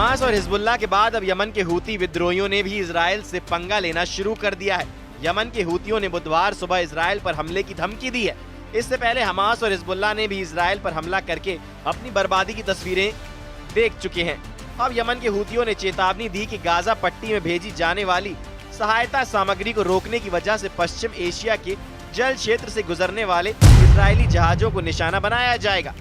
Hamas और Hezbollah के बाद अब यमन के हूती विद्रोहियों ने भी इजराइल से पंगा लेना शुरू कर दिया है। यमन के हूतियों ने बुधवार सुबह इजराइल पर हमले की धमकी दी है। इससे पहले हमास और हिजबुल्लाह ने भी इजराइल पर हमला करके अपनी बर्बादी की तस्वीरें देख चुके हैं। अब यमन के हूतियों ने चेतावनी दी कि गाजा पट्टी में भेजी जाने वाली सहायता सामग्री को रोकने की वजह से पश्चिम एशिया के जल क्षेत्र से गुजरने वाले इजरायली जहाजों को निशाना बनाया जाएगा।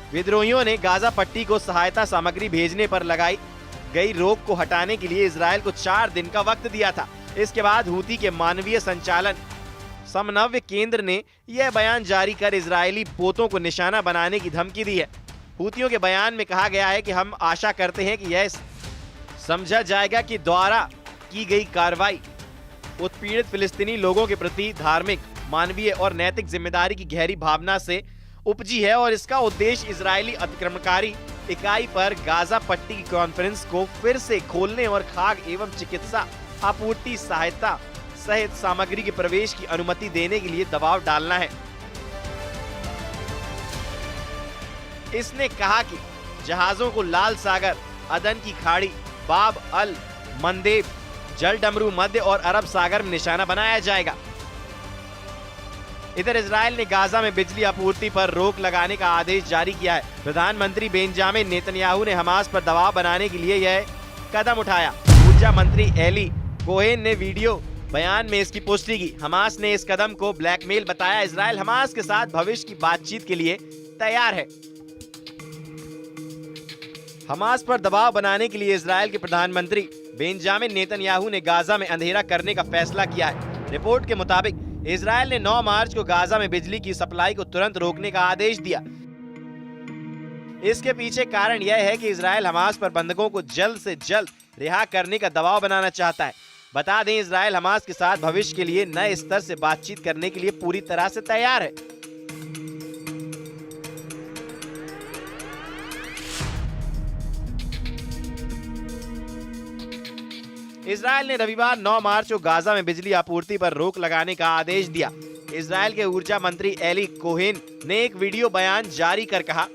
विद्रोहियों ने गाजा पट्टी को सहायता सामग्री भेजने पर लगाई गई रोक को हटाने के लिए इजराइल को 4 दिन का वक्त दिया था। इसके बाद हूती के मानवीय संचालन समन्वय केंद्र ने यह बयान जारी कर इजरायली पोतों को निशाना बनाने की धमकी दी है। हूतियों के बयान में कहा गया है कि हम आशा करते हैं कि यह समझा जाएगा कि द्वारा की गई कार्रवाई उत्पीड़ित फिलिस्तीनी लोगों के प्रति धार्मिक, मानवीय और नैतिक जिम्मेदारी की गहरी भावना से उपजी है और इसका उद्देश्य इजरायली अतिक्रमणकारी इकाई पर गाजा पट्टी की कॉन्फ्रेंस को फिर से खोलने और खाद्य एवं चिकित्सा आपूर्ति सहायता सहित सामग्री के प्रवेश की अनुमति देने के लिए दबाव डालना है। इसने कहा कि जहाजों को लाल सागर, अदन की खाड़ी, बाब अल मंदेब, जल डमरू मध्य और अरब सागर में निशाना बनाया जाएगा। इधर इजराइल ने गाजा में बिजली आपूर्ति पर रोक लगाने का आदेश जारी किया है। प्रधानमंत्री बेंजामिन नेतन्याहू ने हमास पर दबाव बनाने के लिए यह कदम उठाया। ऊर्जा मंत्री एली कोहेन ने वीडियो बयान में इसकी पुष्टि की। हमास ने इस कदम को ब्लैकमेल बताया। इजराइल हमास के साथ भविष्य की बातचीत के लिए तैयार है। हमास पर दबाव बनाने के लिए इजराइल के प्रधानमंत्री बेंजामिन नेतन्याहू ने गाजा में अंधेरा करने का फैसला किया है। रिपोर्ट के मुताबिक इजराइल ने 9 मार्च को गाजा में बिजली की सप्लाई को तुरंत रोकने का आदेश दिया। इसके पीछे कारण यह है कि इजराइल हमास पर बंधकों को जल्द से जल्द रिहा करने का दबाव बनाना चाहता है। बता दें, इजराइल हमास के साथ भविष्य के लिए नए स्तर से बातचीत करने के लिए पूरी तरह से तैयार है। इजराइल ने रविवार 9 मार्च को गाजा में बिजली आपूर्ति पर रोक लगाने का आदेश दिया। इजराइल के ऊर्जा मंत्री एली कोहेन ने एक वीडियो बयान जारी कर कहा,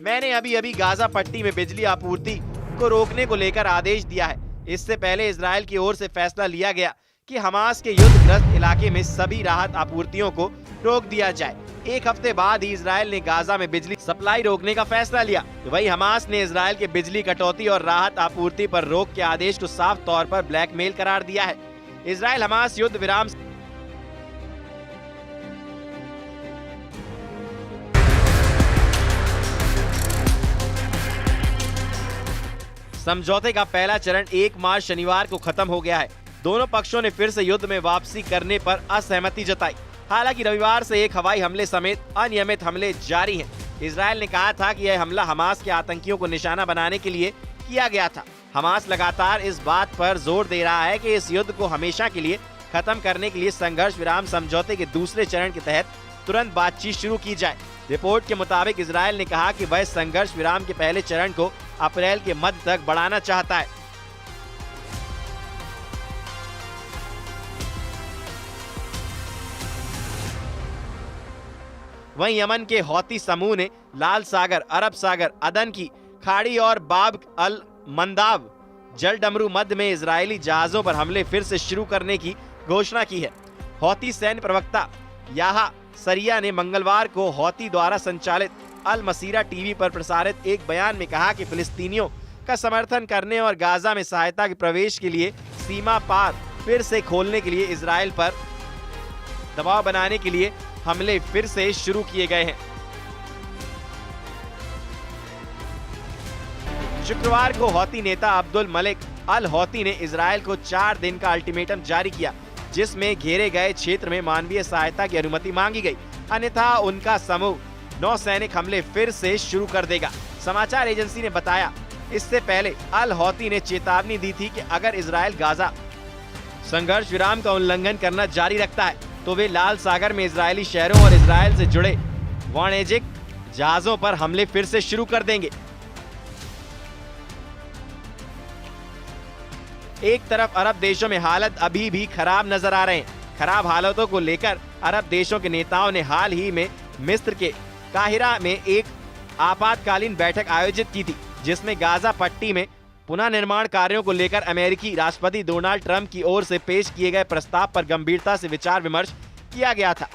मैंने अभी गाजा पट्टी में बिजली आपूर्ति को रोकने को लेकर आदेश दिया है। इससे पहले इजराइल की ओर से फैसला लिया गया कि हमास के युद्धग्रस्त इलाके में सभी राहत आपूर्तियों को रोक दिया जाए। एक हफ्ते बाद ही इजराइल ने गाजा में बिजली सप्लाई रोकने का फैसला लिया। तो वहीं हमास ने इजराइल के बिजली कटौती और राहत आपूर्ति पर रोक के आदेश को साफ तौर पर ब्लैकमेल करार दिया है। इजराइल हमास युद्ध विराम समझौते का पहला चरण 1 मार्च शनिवार को खत्म हो गया है। दोनों पक्षों ने फिर से युद्ध में वापसी करने पर असहमति जताई। हालांकि रविवार से एक हवाई हमले समेत अनियमित हमले जारी हैं। इजराइल ने कहा था कि यह हमला हमास के आतंकियों को निशाना बनाने के लिए किया गया था। हमास लगातार इस बात पर जोर दे रहा है कि इस युद्ध को हमेशा के लिए खत्म करने के लिए संघर्ष विराम समझौते के दूसरे चरण के तहत तुरंत बातचीत शुरू की जाए। रिपोर्ट के मुताबिक इजराइल ने कहा कि वह संघर्ष विराम के पहले चरण को अप्रैल के मध्य तक बढ़ाना चाहता है। वहीं यमन के हौती समूह ने लाल सागर, अरब सागर, अदन की खाड़ी और बाब अल मंदाब जल डमरू मध्य में इजरायली जहाजों पर हमले फिर से शुरू करने की घोषणा की है। हौती सैन्य प्रवक्ता याहा सरिया ने मंगलवार को हौती द्वारा संचालित अल मसीरा टीवी पर प्रसारित एक बयान में कहा कि फिलिस्तीनियों का समर्थन करने और गाजा में सहायता के प्रवेश के लिए सीमा पार फिर से खोलने के लिए इजराइल पर दबाव बनाने के लिए हमले फिर से शुरू किए गए हैं। शुक्रवार को हौती नेता अब्दुल मलिक अल हौती ने इजराइल को 4 दिन का अल्टीमेटम जारी किया, जिसमें घेरे गए क्षेत्र में मानवीय सहायता की अनुमति मांगी गई, अन्यथा उनका समूह नौसैनिक हमले फिर से शुरू कर देगा। समाचार एजेंसी ने बताया, इससे पहले अल हौती ने चेतावनी दी थी कि अगर इजराइल गाजा संघर्ष विराम का उल्लंघन करना जारी रखता है तो वे लाल सागर में इजरायली शहरों और इजराइल से जुड़े वाणिज्यिक जहाजों पर हमले फिर से शुरू कर देंगे। एक तरफ अरब देशों में हालत अभी भी खराब नजर आ रहे हैं। खराब हालातों को लेकर अरब देशों के नेताओं ने हाल ही में मिस्र के काहिरा में एक आपातकालीन बैठक आयोजित की थी, जिसमें गाजा पट्टी में पुनः निर्माण कार्यों को लेकर अमेरिकी राष्ट्रपति डोनाल्ड ट्रंप की ओर से पेश किए गए प्रस्ताव पर गंभीरता से विचार विमर्श किया गया था।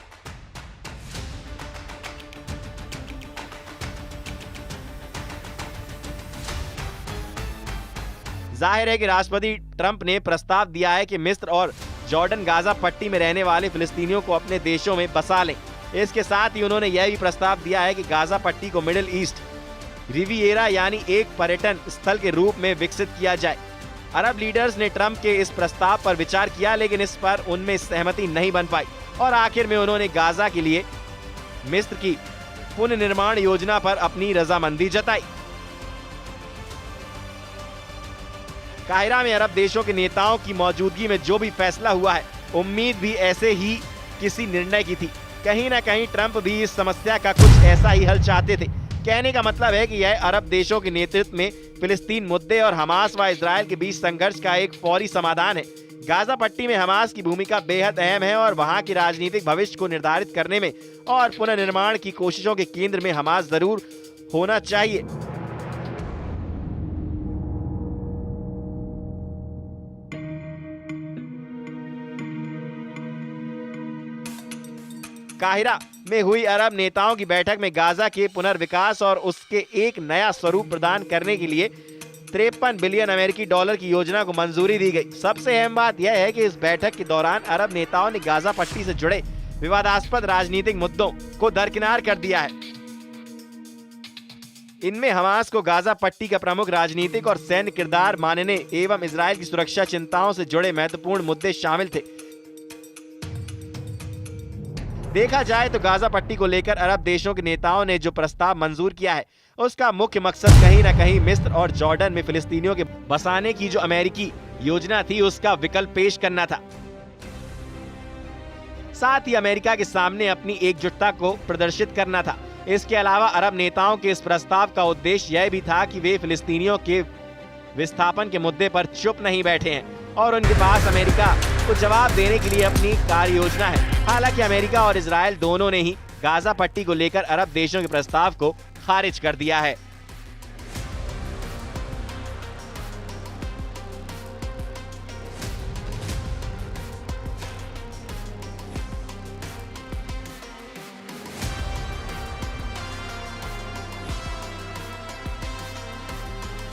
जाहिर है कि राष्ट्रपति ट्रंप ने प्रस्ताव दिया है कि मिस्र और जॉर्डन गाजा पट्टी में रहने वाले फिलिस्तीनियों को अपने देशों में बसा लें। इसके साथ ही उन्होंने यह भी प्रस्ताव दिया है कि गाजा पट्टी को मिडिल ईस्ट रिविएरा यानी एक पर्यटन स्थल के रूप में विकसित किया जाए। अरब लीडर्स ने ट्रंप के इस प्रस्ताव पर विचार किया, लेकिन इस पर उनमें सहमति नहीं बन पाई और आखिर में उन्होंने गाजा के लिए मिस्र की पुनर्निर्माण योजना पर अपनी रजामंदी जताई। काहिरा में अरब देशों के नेताओं की मौजूदगी में जो भी फैसला हुआ है, उम्मीद भी ऐसे ही किसी निर्णय की थी। कहीं ना कहीं ट्रंप भी इस समस्या का कुछ ऐसा ही हल चाहते थे। कहने का मतलब है कि यह अरब देशों के नेतृत्व में फिलिस्तीन मुद्दे और हमास व इजरायल के बीच संघर्ष का एक फौरी समाधान है। गाजा पट्टी में हमास की भूमिका बेहद अहम है और वहां के राजनीतिक भविष्य को निर्धारित करने में और पुनर्निर्माण की कोशिशों के केंद्र में हमास जरूर होना चाहिए। काहिरा में हुई अरब नेताओं की बैठक में गाजा के पुनर्विकास और उसके एक नया स्वरूप प्रदान करने के लिए 53 बिलियन अमेरिकी डॉलर की योजना को मंजूरी दी गई। सबसे अहम बात यह है कि इस बैठक के दौरान अरब नेताओं ने गाजा पट्टी से जुड़े विवादास्पद राजनीतिक मुद्दों को दरकिनार कर दिया है। इनमें हमास को गाजा पट्टी का प्रमुख राजनीतिक और सैन्य किरदार मानने एवं इजरायल की सुरक्षा चिंताओं से जुड़े महत्वपूर्ण मुद्दे शामिल थे। देखा जाए तो गाजा पट्टी को लेकर अरब देशों के नेताओं ने जो प्रस्ताव मंजूर किया है, उसका मुख्य मकसद कहीं न कहीं मिस्र और जॉर्डन में फिलिस्तीनियों के बसाने की जो अमेरिकी योजना थी, उसका विकल्प पेश करना था। साथ ही अमेरिका के सामने अपनी एकजुटता को प्रदर्शित करना था। इसके अलावा अरब नेताओं के इस प्रस्ताव का उद्देश्य यह भी था कि वे फिलिस्तीनियों के विस्थापन के मुद्दे पर चुप नहीं बैठे हैं और उनके पास अमेरिका को जवाब देने के लिए अपनी कार्य योजना है। हालांकि अमेरिका और इजरायल दोनों ने ही गाजा पट्टी को लेकर अरब देशों के प्रस्ताव को खारिज कर दिया है।